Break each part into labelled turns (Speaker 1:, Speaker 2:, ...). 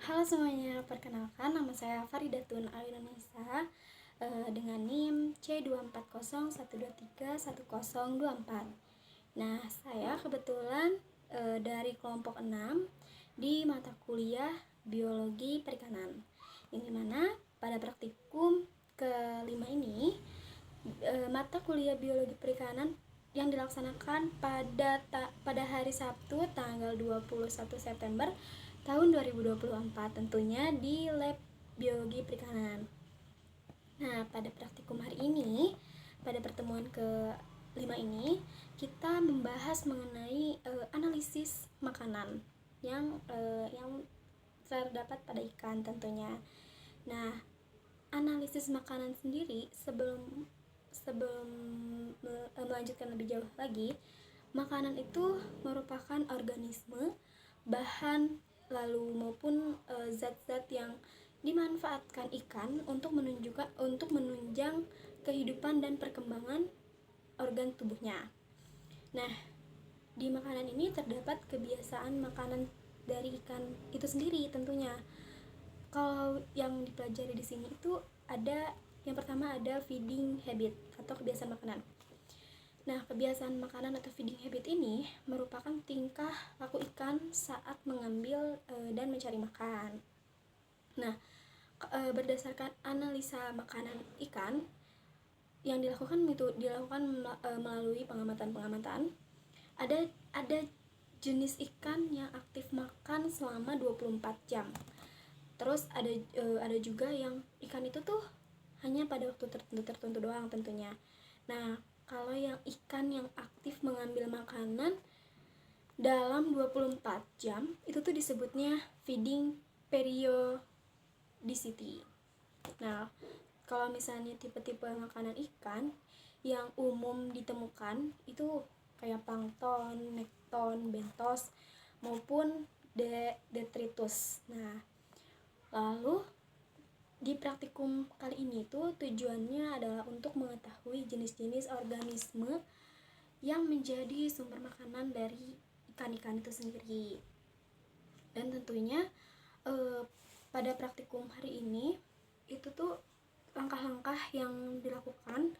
Speaker 1: Halo semuanya, perkenalkan nama saya Faridatun Alinunisa dengan NIM C240123104. Nah, saya kebetulan dari kelompok 6 di mata kuliah Biologi Perikanan. Yang dimana pada praktikum kelima ini mata kuliah Biologi Perikanan yang dilaksanakan pada hari Sabtu tanggal 21 September tahun 2024, tentunya di lab biologi perikanan. Nah, pada praktikum hari ini, pada pertemuan ke-5 ini, kita membahas mengenai analisis makanan yang terdapat pada ikan tentunya. Nah, analisis makanan sendiri sebelum melanjutkan lebih jauh lagi, makanan itu merupakan organisme, bahan, lalu maupun zat-zat yang dimanfaatkan ikan untuk menunjang kehidupan dan perkembangan organ tubuhnya. Nah, di makanan ini terdapat kebiasaan makanan dari ikan itu sendiri tentunya. Kalau yang dipelajari di sini itu ada yang pertama ada feeding habit atau kebiasaan makanan. Nah, kebiasaan makanan atau feeding habit ini merupakan tingkah laku ikan saat mengambil dan mencari makan. Nah, berdasarkan analisa makanan ikan yang dilakukan melalui pengamatan. Ada jenis ikan yang aktif makan selama 24 jam. Terus ada juga yang ikan itu tuh hanya pada waktu tertentu doang tentunya. Nah, kalau yang ikan yang aktif mengambil makanan dalam 24 jam itu tuh disebutnya feeding periodicity. Nah, kalau misalnya tipe-tipe makanan ikan yang umum ditemukan itu kayak plankton, nekton, bentos maupun detritus. Nah, lalu di praktikum kali ini tuh tujuannya adalah untuk mengetahui jenis-jenis organisme yang menjadi sumber makanan dari ikan-ikan itu sendiri. Dan tentunya pada praktikum hari ini itu tuh langkah-langkah yang dilakukan.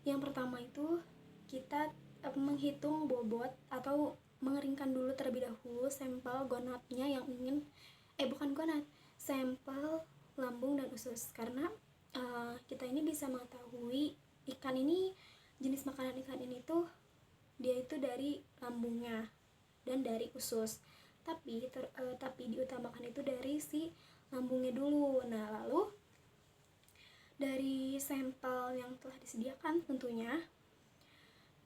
Speaker 1: Yang pertama itu kita menghitung bobot atau mengeringkan dulu terlebih dahulu sampel gonadnya yang ingin sampel lambung dan usus, karena kita ini bisa mengetahui ikan ini, jenis makanan ikan ini tuh dia itu dari lambungnya dan dari usus, tapi diutamakan itu dari si lambungnya dulu. Nah, lalu dari sampel yang telah disediakan tentunya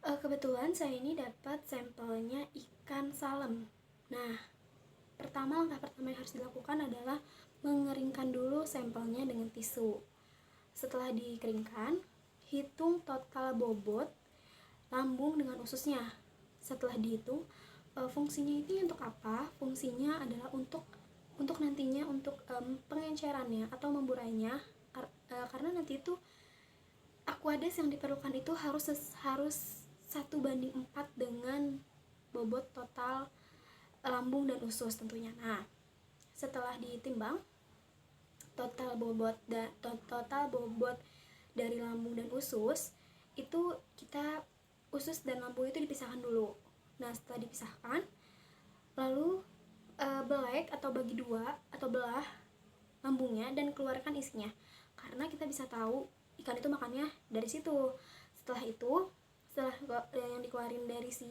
Speaker 1: kebetulan saya ini dapat sampelnya ikan salem. Nah, langkah pertama yang harus dilakukan adalah mengeringkan dulu sampelnya dengan tisu. Setelah dikeringkan, hitung total bobot lambung dengan ususnya. Setelah dihitung, fungsinya itu untuk apa? Fungsinya adalah untuk nantinya untuk pengencerannya atau memburainya, karena nanti itu aquades yang diperlukan itu harus 1:4 dengan bobot total lambung dan usus tentunya. Nah, setelah ditimbang total bobot dari lambung dan usus itu usus dan lambung itu dipisahkan dulu. Nah, setelah dipisahkan, lalu belek atau bagi dua atau belah lambungnya dan keluarkan isinya, karena kita bisa tahu ikan itu makannya dari situ. Setelah yang dikeluarin dari si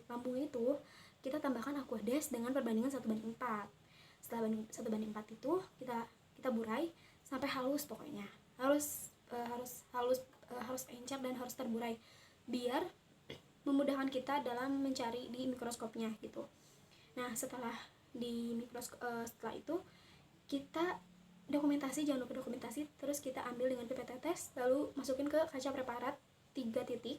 Speaker 1: lambung itu, kita tambahkan aquades dengan perbandingan 1:4. Setelah 1:4 itu kita burai sampai halus, pokoknya harus encer dan harus terburai biar memudahkan kita dalam mencari di mikroskopnya gitu. Nah, setelah itu kita jangan lupa dokumentasi, terus kita ambil dengan pipet tetes, lalu masukin ke kaca preparat 3 titik,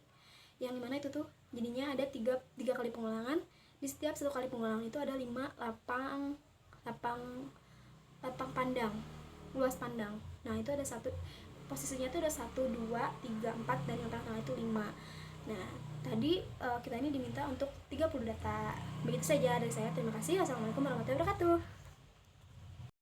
Speaker 1: yang dimana itu tuh jadinya ada 3 kali pengulangan. Di setiap 1 kali pengulangan itu ada 5 lapang pandang, luas pandang. Nah, itu ada posisinya itu ada 1, 2, 3, 4, dan yang tengah-tengah itu 5. Nah, tadi kita ini diminta untuk 30 data. Begitu saja dari saya. Terima kasih. Wassalamualaikum warahmatullahi wabarakatuh.